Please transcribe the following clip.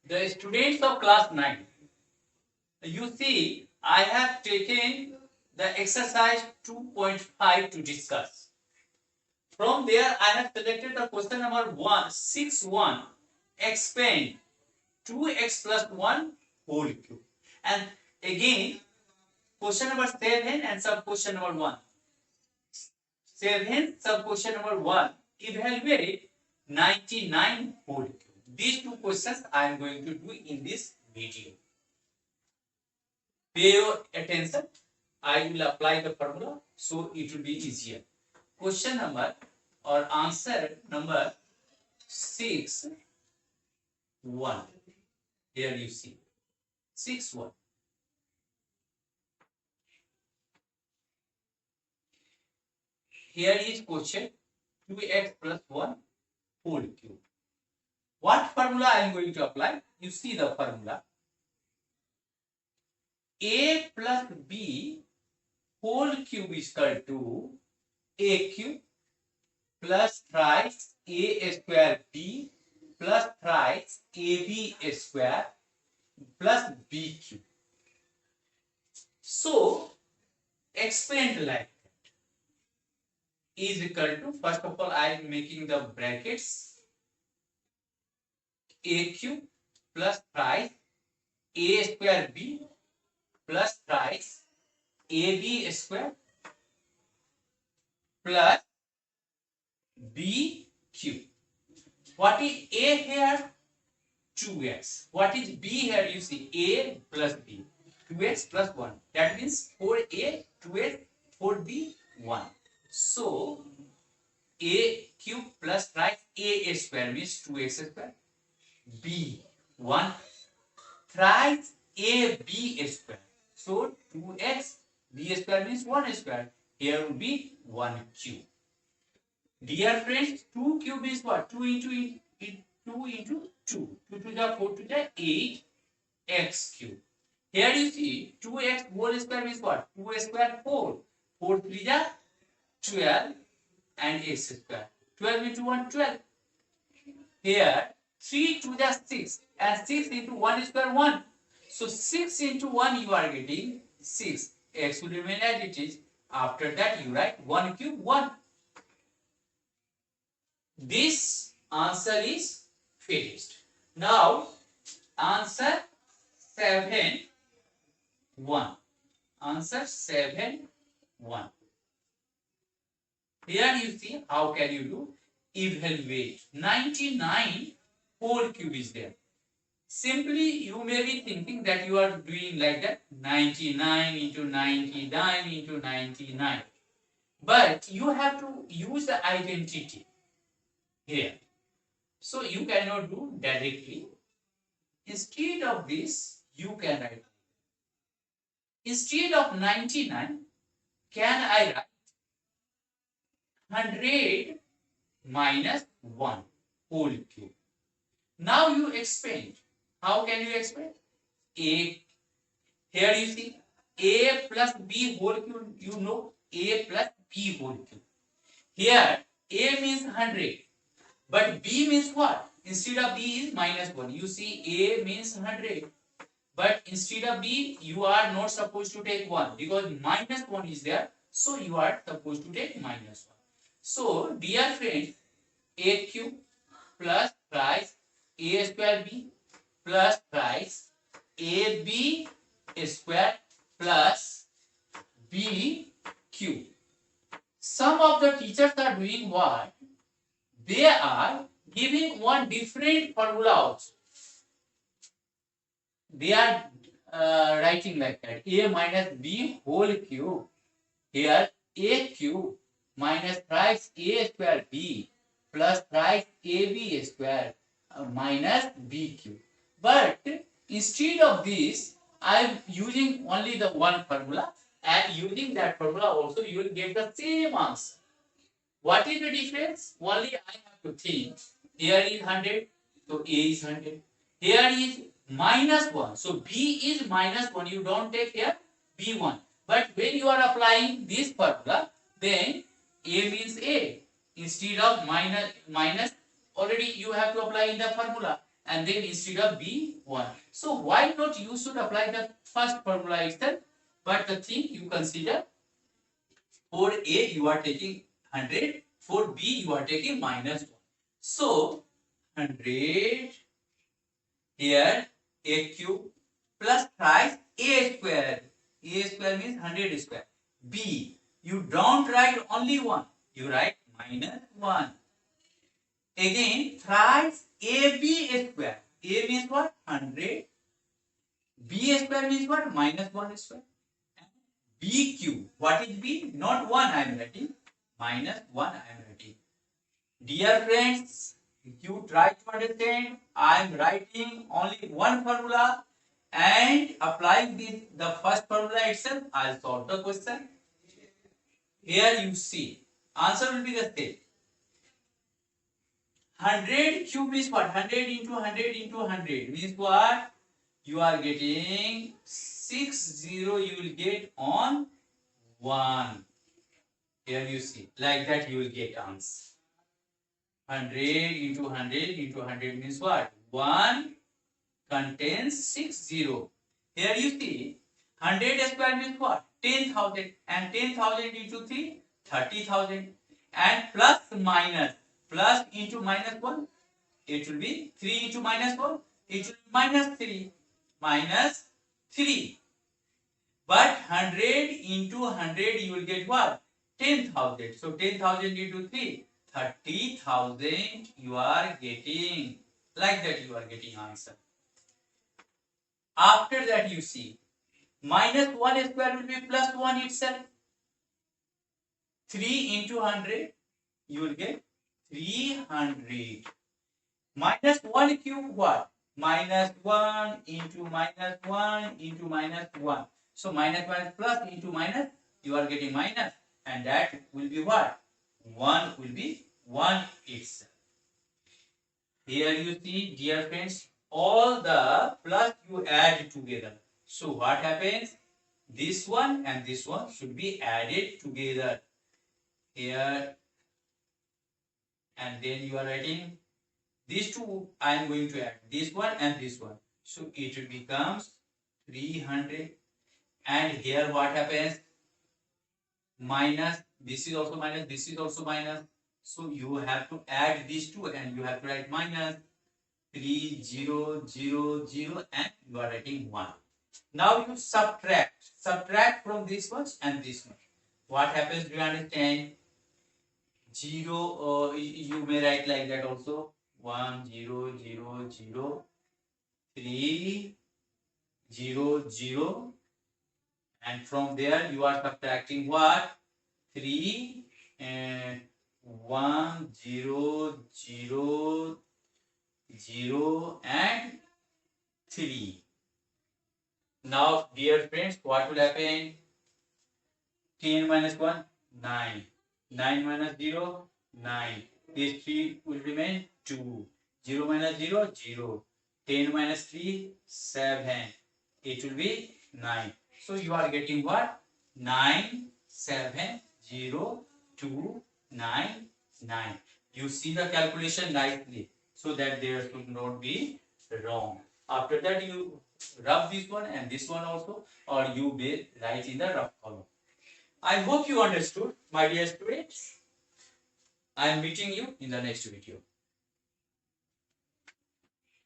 The students of class 9, you see, I have taken the exercise 2.5 to discuss. From there, I have selected the question number 161. Expand 2x plus 1 whole cube. And again, question number 7 and sub question number 1. 7, sub question number 1. Evaluate 99 whole cube. These two questions I am going to do in this video. Pay your attention. I will apply the formula so it will be easier. Question number or answer number 6 1. Here you see 6 1. Here is question 2x plus 1 whole cube. What formula I am going to apply? You see the formula. A plus B whole cube is equal to A cube plus thrice A square B plus thrice AB square plus B cube. So, expand like that is equal to, first of all, I am making the brackets A cube plus thrice A square B plus thrice AB square plus B cube. What is A here? 2x. What is B here? You see A plus B. 2x plus 1. That means 4A, 2x, 4B, 1. So, A cube plus thrice A square means 2x square. B, 1. Thrice AB square. So, 2x, B square means 1 square. Here will be 1 cube. Dear friends, 2 cube is what? 2 into 2. 2 to the 4 to the 8 x cube. Here you see 2x whole square is what? 2 square 4. 4 3 the 12 and x square. 12 into 1 12. Here 3 to the 6 and 6 into 1 square 1. So 6 into 1 you are getting 6. X will remain as it is. After that you write 1 cube 1. This answer is finished. Now answer 7 1. Answer 7 1. Here you see how can you do? Evaluate 99 whole cube is there. Simply you may be thinking that you are doing like that 99 into 99 into 99. But you have to use the identity here. So you cannot do directly. Instead of this, you can write. Instead of 99, can I write 100 minus 1 whole cube? Now you expand. How can you expand? A. Here you see A plus B whole cube. You know A plus B whole cube. Here A means 100. But B means what? Instead of B is minus 1. You see A means 100. But instead of B, you are not supposed to take 1 because minus 1 is there. So you are supposed to take minus 1. So dear friends, A cube plus thrice A square B plus thrice AB square plus B cube. Some of the teachers are doing what? They are giving one different formula also. They are writing like that. A minus B whole cube. Here A cube minus thrice A square B plus thrice AB square minus B cube. But instead of this, I am using only the one formula, and using that formula also you will get the same answer. What is the difference? Only I have to think. Here is 100, so A is 100. Here is minus 1, so B is minus 1. You don't take here B1. But when you are applying this formula, then A means A. Instead of minus, already you have to apply in the formula. and then instead of B 1. So why not you should apply the first formula itself, but the thing you consider for A you are taking 100, for B you are taking minus 1. So 100 here A cube plus thrice A square. A square means 100 square. B, you don't write only 1, you write minus 1. Again thrice AB square. A means what? 100. B square means what? Minus 1 square. B cube. What is B? Not 1 I am writing. Minus 1 I am writing. Dear friends, you try to understand. I am writing only one formula and applying the first formula itself. I will solve the question. Here you see. Answer will be the same. 100 cube is what? 100 into 100 into 100 means what? You are getting 60, you will get on 1. Here you see. Like that you will get answer. 100 into 100 into 100 means what? 1 contains 60. Here you see. 100 square means what? 10,000. And 10,000 into 3? 30,000. And plus minus. Plus into minus 1, it will be 3 into minus 1, it will be minus 3. Minus 3. But 100 into 100, you will get what? 10,000. So 10,000 into 3, 30,000 you are getting. Like that you are getting answer. After that you see, minus 1 square will be plus 1 itself. 3 into 100, you will get 300. Minus 1 cube what? Minus 1 into minus 1 into minus 1. So minus minus plus into minus, you are getting minus. And that will be what? 1 will be 1 itself. Here you see, dear friends, all the plus you add together. So what happens? This one and this one should be added together. Here. And then you are writing these two. I am going to add this one and this one. So it becomes 300. And here what happens? Minus. This is also minus. This is also minus. So you have to add these two and you have to write minus 3, 0, 0, 0 and you are writing 1. Now you subtract. Subtract from this one and this one. What happens? Do you understand? 0, you may write like that also. 1, 0, 0, 0, 3, 0, 0. And from there you are subtracting what? 3, 1, 0, 0, 0 and 3. Now dear friends, what will happen? 10 minus 1, 9. 9 minus 0, 9. These 3 will remain 2. 0 minus 0, 0. 10 minus 3, 7. It will be 9. So you are getting what? 9, 7, 0, 2, 9, 9. You see the calculation nicely so that there should not be wrong. After that you rub this one and this one also, or you will write in the rough column. I hope you understood, my dear students. I am meeting you in the next video.